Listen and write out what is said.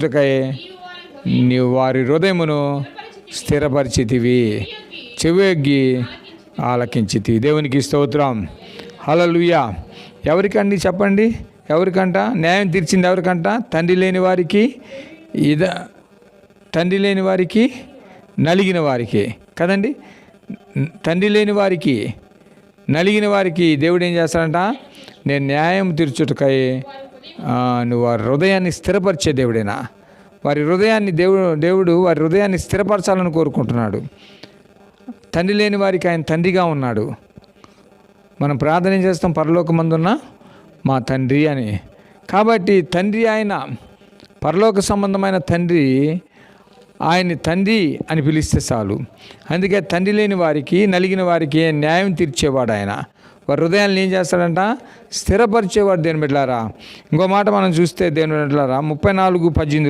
తీర్చుటకై నీవు వారి హృదయమును స్థిరపరిచితివి, చెవియొగ్గి ఆలకించితివి. దేవునికి స్తోత్రం. హల్లెలూయా. ఎవరికండి చెప్పండి? ఎవరికంట న్యాయం తీర్చింది? ఎవరికంట? తండ్రి లేని వారికి, తండ్రి లేని వారికి, నలిగిన వారికి కదండి. తండ్రి లేని వారికి, నలిగిన వారికి దేవుడు ఏం చేస్తాడంట? నేను న్యాయం తీర్చుటకై నువ్వు వారి హృదయాన్ని స్థిరపరిచే దేవుడేనా? వారి హృదయాన్ని దేవుడు వారి హృదయాన్ని స్థిరపరచాలని కోరుకుంటున్నాడు. తండ్రి లేని వారికి ఆయన తండ్రిగా ఉన్నాడు. మనం ప్రార్థన చేస్తాం, పరలోకమందున్న మా తండ్రి అని. కాబట్టి తండ్రి ఆయన, పరలోక సంబంధమైన తండ్రి, ఆయన్ని తండ్రి అని పిలిస్తే చాలు. అందుకే తండ్రి లేని వారికి, నలిగిన వారికి న్యాయం తీర్చేవాడు ఆయన. వారి హృదయాన్ని ఏం చేస్తాడంట? స్థిరపరిచేవాడు. దేవుని బిడ్డలారా, ఇంకో మాట మనం చూస్తే దేవుని బిడ్డలారా 34:18